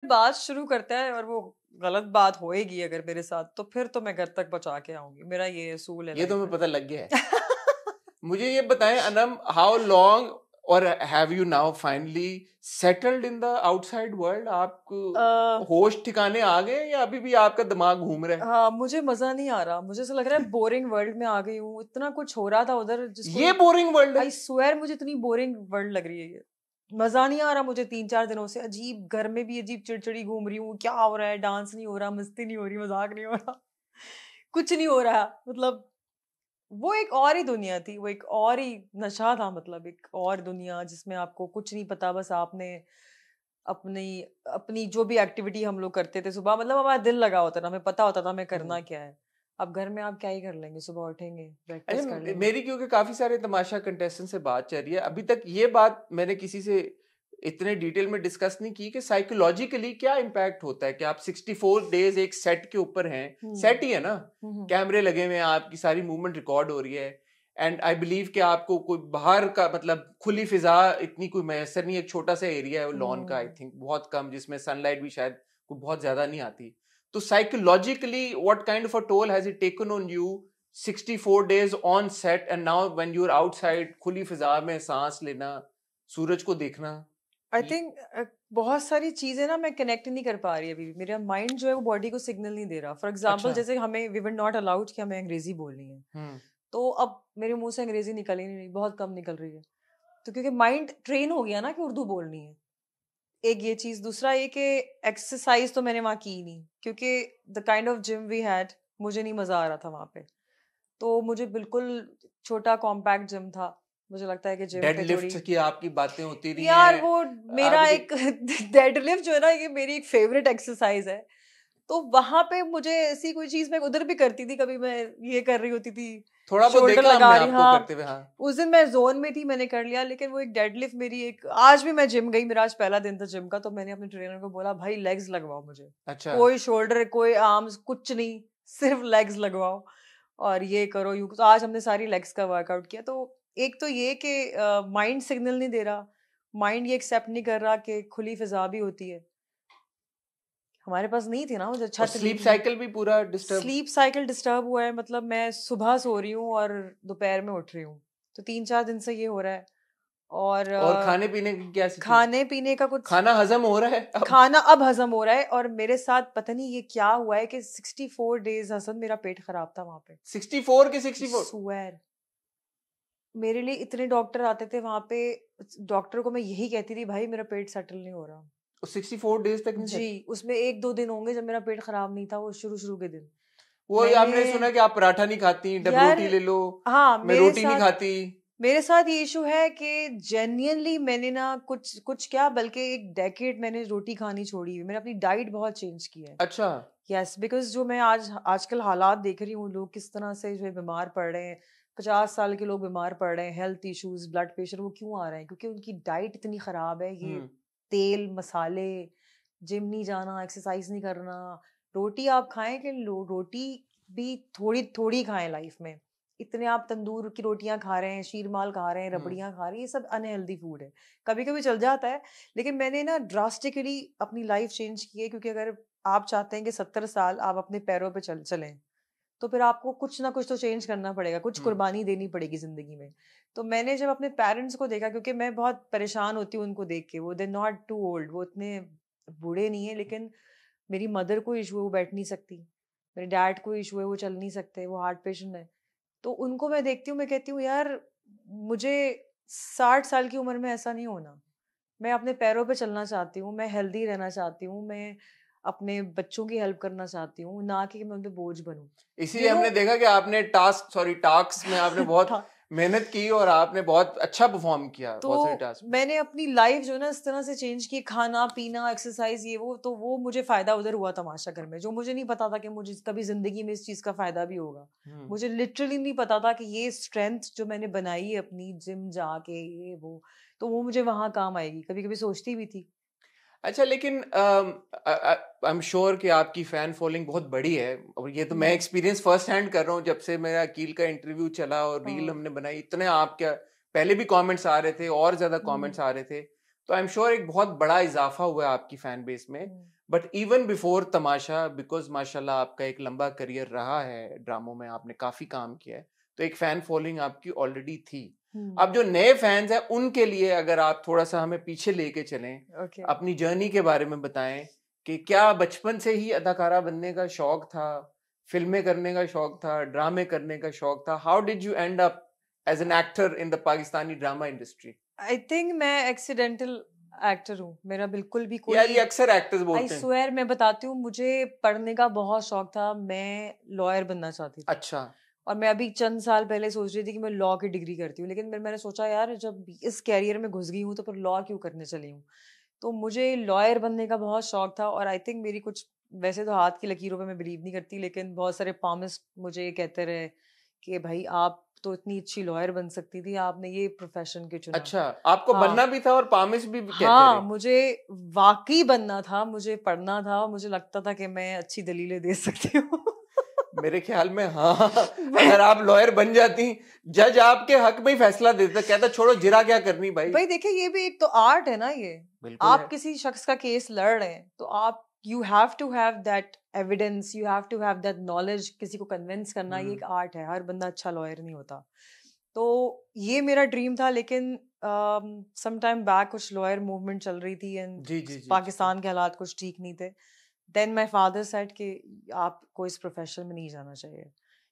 बात शुरू करता है और वो गलत बात होएगी अगर मेरे साथ, तो फिर तो मैं घर तक पहुंचा के आऊंगी। मेरा ये असूल है ये तो लाइफ मुझे में। पता लग गया है। मुझे ये बताएं अनम, हाउ लॉन्ग और have you now finally settled in the outside world? आप होश ठिकाने आ गए या अभी भी आपका दिमाग घूम रहा है? हाँ, मुझे मजा नहीं आ रहा, मुझे ऐसा लग रहा है बोरिंग वर्ल्ड में आ गई हूँ। इतना कुछ हो रहा था उधर जिसको ये बोरिंग वर्ल्ड है? आई स्वेयर मुझे इतनी बोरिंग वर्ल्ड लग रही है ये। मजा नहीं आ रहा मुझे 3-4 दिनों से। अजीब घर में भी अजीब चिड़चिड़ी घूम रही हूँ। क्या हो रहा है? डांस नहीं हो रहा, मस्ती नहीं हो रही, मजाक नहीं हो रहा, कुछ नहीं हो रहा। मतलब वो एक और ही दुनिया थी, वो एक और ही नशा था। मतलब एक और दुनिया जिसमें आपको कुछ नहीं पता, बस आपने अपनी अपनी जो भी एक्टिविटी हम लोग करते थे सुबह, मतलब हमारा दिल लगा होता था, हमें पता होता था हमें करना क्या है। अब घर में आप क्या ही कर लेंगे? सुबह उठेंगे, अच्छा, ब्रेकफास्ट कर लेंगे। मेरी क्योंकि काफी सारे तमाशा कंटेस्टेंट से बात चल रही है, अभी तक ये बात मैंने किसी से इतने डिटेल में डिस्कस नहीं की कि साइकोलॉजिकली क्या इम्पैक्ट होता है कि आप 64 डेज एक सेट के ऊपर हैं। सेट ही है ना, कैमरे लगे हुए हैं, आपकी सारी मूवमेंट रिकॉर्ड हो रही है। एंड आई बिलीव कि आपको कोई बाहर का मतलब खुली फिजा इतनी कोई मैसर नहीं, एक छोटा सा एरिया है लॉन का, आई थिंक बहुत कम, जिसमें सनलाइट भी शायद कोई बहुत ज्यादा नहीं आती। तो psychologically what kind of a toll has it taken on you 64 days on set and now when you're outside, खुली फिजा में सांस लेना, सूरज को देखना? आई थिंक बहुत सारी चीजें ना मैं कनेक्ट नहीं कर पा रही अभी भी। मेरा माइंड जो है वो बॉडी को सिग्नल नहीं दे रहा। फॉर एग्जाम्पल, अच्छा। जैसे हमें वी वर नॉट अलाउड कि हमें अंग्रेजी बोलनी है, तो अब मेरे मुंह से अंग्रेजी निकल ही नहीं रही, बहुत कम निकल रही है। तो क्योंकि माइंड ट्रेन हो गया ना कि उर्दू बोलनी है। एक ये चीज, दूसरा ये कि एक्सरसाइज तो मैंने वहाँ की ही नहीं, क्योंकि the kind of gym we had, मुझे नहीं मजा आ रहा था वहाँ पे। तो मुझे बिल्कुल छोटा कॉम्पैक्ट जिम था। मुझे लगता है कि जिम डेड पे थोड़ी, लिफ्ट की आपकी बातें होती रही यार हैं वो मेरा आपकी? एक डेडलिफ्ट जो है ना, ये मेरी एक फेवरेट एक्सरसाइज है। तो वहां पे मुझे ऐसी कोई चीज मैं उधर भी करती थी, कभी मैं ये कर रही होती थी, थोड़ा बहुत शोल्डर देखा लगा हमने रही। आपको हाँ, करते हुए, हाँ। उस दिन मैं जोन में थी, मैंने कर लिया। लेकिन वो एक डेडलिफ्ट मेरी एक, आज भी मैं जिम गई, मेरा आज पहला दिन था जिम का, तो मैंने अपने ट्रेनर को बोला भाई लेग्स लगवाओ मुझे। अच्छा। कोई शोल्डर, कोई आर्म्स, कुछ नहीं, सिर्फ लेग्स लगवाओ और ये करो यूं। तो आज हमने सारी लेग्स का वर्कआउट किया। तो एक तो ये कि माइंड सिग्नल नहीं दे रहा, माइंड ये एक्सेप्ट नहीं कर रहा कि खुली फिजा भी होती है। हमारे पास नहीं थी ना, मुझे और छत नहीं स्लीप थी। साइकिल भी पूरा डिस्टर्ब? स्लीप साइकिल डिस्टर्ब हुआ है। मतलब मैं सुबह सो रही हूँ और दोपहर में उठ रही हूँ। तो 3-4 दिन से ये हो रहा है। और और खाने पीने की क्या सिचुएशन? खाने पीने का कुछ, खाना हजम हो रहा है अब? खाना अब हजम हो रहा है। और मेरे साथ पता नहीं ये क्या हुआ है कि 64 डेज हसन मेरा पेट खराब था वहां पे। 64 के 64? स्वेयर, मेरे लिए इतने डॉक्टर आते थे वहां पे। डॉक्टर को मैं यही कहती थी भाई मेरा पेट सेटल नहीं हो रहा। 64 डेज तक नहीं जी, सेट? उसमें 1-2 दिन होंगे जब मेरा पेट खराब नहीं था, वो शुरू शुरू के दिन। वो मैंने, आपने सुना कि आप पराठा नहीं खाती, डब यार रोटी ले लो? हाँ, मैं रोटी नहीं खाती। मेरे साथ ये इशू है कि जेन्युइनली मैंने ना कुछ कुछ क्या, बल्कि एक डेकेड मैंने रोटी खानी छोड़ी है। मैंने अपनी डाइट बहुत चेंज की है। अच्छा। यस, बिकॉज जो मैं आजकल हालात देख रही हूँ, लोग किस तरह से जो है बीमार पड़ रहे हैं। 50 साल के लोग बीमार पड़ रहे हैं, हेल्थ इश्यूज, ब्लड प्रेशर, वो क्यों आ रहे हैं? क्योंकि उनकी डाइट इतनी खराब है। ये हम्म। तेल मसाले, जिम नहीं जाना, एक्सरसाइज नहीं करना। रोटी आप खाएं कि रोटी भी थोड़ी थोड़ी खाएं लाइफ में। इतने आप तंदूर की रोटियां खा रहे हैं, शीरमाल खा रहे हैं, हम्म। रबड़ियां खा रहे हैं, ये सब अनहेल्दी फूड है। कभी कभी चल जाता है, लेकिन मैंने ना ड्रास्टिकली अपनी लाइफ चेंज की है। क्योंकि अगर आप चाहते हैं कि 70 साल आप अपने पैरों पे चलें, तो फिर आपको कुछ ना कुछ तो चेंज करना पड़ेगा, कुछ हम्म। कुर्बानी देनी पड़ेगी जिंदगी में। तो मैंने जब अपने पेरेंट्स को देखा, क्योंकि मैं बहुत परेशान होती हूँ उनको देख के, वो दे नॉट टू ओल्ड, वो इतने बूढ़े नहीं है, लेकिन मेरी मदर को इशू है, वो बैठ नहीं सकती। मेरे डैड को इशू है, वो चल नहीं सकते, वो हार्ट पेशेंट है। तो उनको मैं देखती हूँ, मैं कहती हूँ यार मुझे 60 साल की उम्र में ऐसा नहीं होना। मैं अपने पैरों पे चलना चाहती हूँ, मैं हेल्दी रहना चाहती हूँ, मैं अपने बच्चों की हेल्प करना चाहती हूँ, ना कि मैं उन पे बोझ बनूं। इसीलिए यू नो हमने देखा कि आपने टास्क में आपने बहुत था। मेहनत की और आपने बहुत अच्छा परफॉर्म किया तो बहुत सारे टास्क में। मैंने अपनी लाइफ जो ना इस तरह से चेंज की, खाना पीना एक्सरसाइज ये वो, तो वो मुझे फायदा उधर हुआ तमाशा घर में, जो मुझे नहीं पता था कि मुझे कभी जिंदगी में इस चीज का फायदा भी होगा। हम्म। मुझे लिटरली नहीं पता था कि ये स्ट्रेंथ जो मैंने बनाई है अपनी जिम जाके, ये वो, तो वो मुझे वहां काम आएगी। कभी कभी सोचती भी थी। अच्छा, लेकिन आई एम श्योर कि आपकी फैन फॉलोइंग बहुत बड़ी है, और ये तो मैं हम्म। एक्सपीरियंस फर्स्ट हैंड कर रहा हूँ। जब से मेरा अकील का इंटरव्यू चला और रील हाँ। हमने बनाई, इतने आपके पहले भी कमेंट्स आ रहे थे और ज्यादा हम्म। कमेंट्स आ रहे थे। तो आई एम श्योर एक बहुत बड़ा इजाफा हुआ है आपकी फैन बेस में। But even before Tamasha, because माशाल्लाह आपका एक लंबा करियर रहा है ड्रामों में, आपने काफी काम किया है, तो एक फैन फॉलोइंग आपकी ऑलरेडी थी। अब जो नए फैंस हैं उनके लिए अगर आप थोड़ा सा हमें पीछे लेके चलें, अपनी जर्नी के बारे में बताएं कि क्या बचपन से ही अदाकारा बनने का शौक था, फिल्में करने का शौक था, ड्रामे करने का शौक था? How did you end up as an actor in the Pakistani drama industry? I think मैं एक्सीडेंटल एक्टर हूँ, मेरा बिल्कुल भी कोई, यार ये अक्सर एक्टर्स आई बोलते हैं। स्वेयर मैं बताती हूँ, मुझे पढ़ने का बहुत शौक था, मैं लॉयर बनना चाहती थी। अच्छा। और मैं अभी चंद साल पहले सोच रही थी कि मैं लॉ की डिग्री करती हूँ, लेकिन मैंने सोचा यार जब इस कैरियर में घुस गई हूँ तो फिर लॉ क्यों करने चली हूँ। तो मुझे लॉयर बनने का बहुत शौक था, और आई थिंक मेरी कुछ, वैसे तो हाथ की लकीरों पे मैं बिलीव नहीं करती, लेकिन बहुत सारे पामिस्ट मुझे ये कहते रहे कि भाई आप तो इतनी अच्छी लॉयर बन सकती थी, आपने ये प्रोफेशन क्यों चुना। अच्छा, आपको हाँ बनना भी था और पामिस भी कहते हाँ, रहे। मुझे वाकई बनना था, मुझे पढ़ना था, मुझे लगता था कि मैं अच्छी दलीलें दे सकती हूँ। मेरे ख्याल में हाँ, अगर आप लॉयर बन जाती, जज आपके हक में ही फैसला देता, कहता छोड़ो जिरा क्या करनी भाई। भाई देखिए, ये भी एक तो आर्ट है ना, ये बिल्कुल आप है। किसी शख्स का केस लड़ रहे हैं तो आप, you have to have that evidence, you have to have that knowledge, किसी को कन्विंस करना ये एक आर्ट है, हर बंदा अच्छा लॉयर नहीं होता। तो ये मेरा ड्रीम था, लेकिन सम टाइम बैक कुछ लॉयर मूवमेंट चल रही थी एंड जी जी जी पाकिस्तान के हालात कुछ ठीक नहीं थे। देन माय फादर सेड कि आपको इस प्रोफेशन में नहीं जाना चाहिए,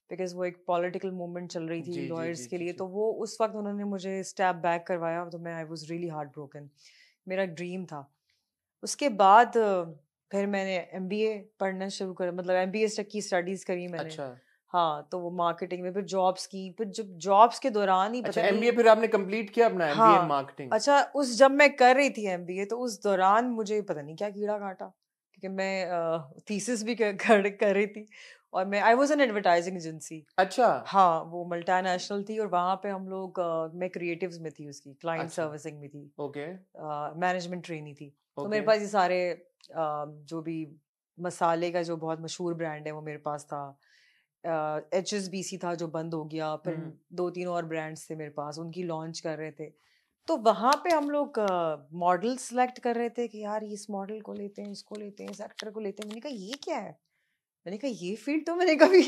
बिकॉज वो एक पॉलिटिकल मूवमेंट चल रही थी जी जी लॉयर्स जी के जी लिए, जी। तो वो उस वक्त उन्होंने मुझे स्टेप बैक करवाया, तो मैं, I was really heart broken. मेरा ड्रीम था। उसके बाद फिर मैंने एमबीए पढ़ना शुरू कर, मतलब एमबीए तक की स्टडीज करी मैंने। अच्छा हाँ, तो वो मार्केटिंग में, फिर जॉब्स की, फिर जब जॉब्स के दौरान ही अच्छा, पता एमबीए नहीं। फिर आपने कंप्लीट किया अपना एमबीए इन हाँ, मार्केटिंग? अच्छा, उस जब मैं कर रही थी एमबीए तो उस दौरान मुझे पता नहीं क्या कीड़ा काटा, क्योंकि मैं थीसिस भी कर रही थी, और मैं, I was an advertising agency. अच्छा हाँ, वो मल्टीनेशनल थी, और वहाँ पे हम लोग, मैं क्रिएटिव्स में थी, उसकी क्लाइंट अच्छा। सर्विसिंग में थी, ओके मैनेजमेंट ट्रेनी थी। तो मेरे ओके। पास ये सारे जो भी मसाले का जो बहुत मशहूर ब्रांड है वो मेरे पास था। HSBC था जो बंद हो गया, फिर 2-3 और ब्रांड्स थे मेरे पास, उनकी लॉन्च कर रहे थे। तो वहाँ पे हम लोग मॉडल सेलेक्ट कर रहे थे कि यार इस मॉडल को लेते हैं, इसको लेते हैं, इस एक्टर को लेते हैं। मैंने कहा ये क्या है? मैंने कहा ये फील्ड तो मैंने कभी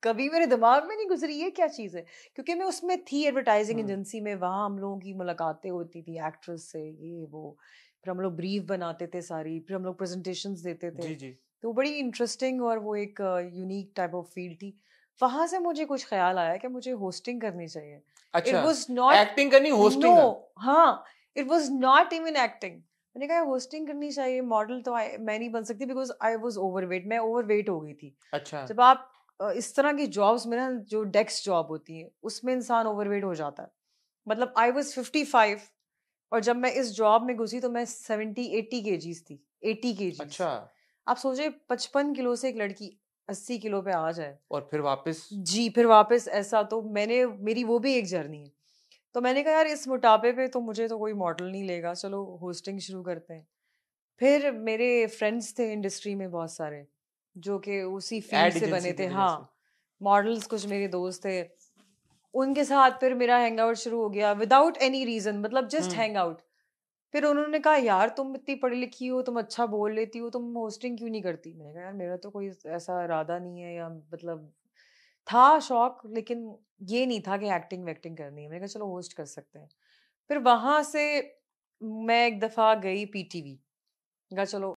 कभी मेरे दिमाग में नहीं गुजरी, ये क्या चीज़ है? क्योंकि मैं उसमें थी एडवर्टाइजिंग एजेंसी में, वहाँ हम लोगों की मुलाकातें होती थी एक्ट्रेस से, ये वो, फिर हम लोग ब्रीफ बनाते थे सारी, फिर हम लोग प्रेजेंटेशंस देते थे। जी जी। तो बड़ी इंटरेस्टिंग और वो एक यूनिक टाइप ऑफ फील्ड थी। वहाँ से मुझे कुछ ख्याल आया कि मुझे होस्टिंग करनी चाहिए। इट अच्छा, वाज नॉट, एक्टिंग करनी, नो, होस्टिंग का? हाँ, it was not even acting. मैंने कहा होस्टिंग करनी चाहिए, मॉडल तो मैं नहीं बन सकती, बिकॉज आई वाज ओवरवेट, मैं ओवरवेट हो गई थी। अच्छा जब आप इस तरह की जॉब्स में ना, जो डेस्क जॉब होती है उसमें इंसान ओवरवेट हो जाता है। मतलब आई वाज 55, और जब मैं इस जॉब में घुसी तो मैं 70-80 केजीज थी, 80 केजीज। अच्छा। आप सोचिए 55 किलो से एक लड़की 80 किलो पे आ जाए। और फिर वापस? जी, फिर वापस ऐसा, तो मैंने, मेरी वो भी एक जर्नी है। तो मैंने कहा यार इस मोटापे पे तो मुझे तो कोई मॉडल नहीं लेगा, चलो होस्टिंग शुरू करते हैं। फिर मेरे फ्रेंड्स थे इंडस्ट्री में बहुत सारे, जो कि उसी फील्ड एड से एजेंसी बने की थे। वजह हाँ, से? मॉडल्स कुछ मेरे दोस्त थे, उनके साथ फिर मेरा हैंग आउट शुरू हो गया विदाउट एनी रीजन, मतलब जस्ट हैंग आउट। फिर उन्होंने कहा यार तुम इतनी पढ़ी लिखी हो, तुम अच्छा बोल लेती हो, तुम होस्टिंग क्यों नहीं करती? मैंने कहा यार मेरा तो कोई ऐसा इरादा नहीं है, या मतलब था शौक, लेकिन ये नहीं था कि एक्टिंग वैक्टिंग करनी है। मैंने कहा चलो होस्ट कर सकते हैं। फिर वहां से मैं एक दफा गई पीटीवी, कहा चलो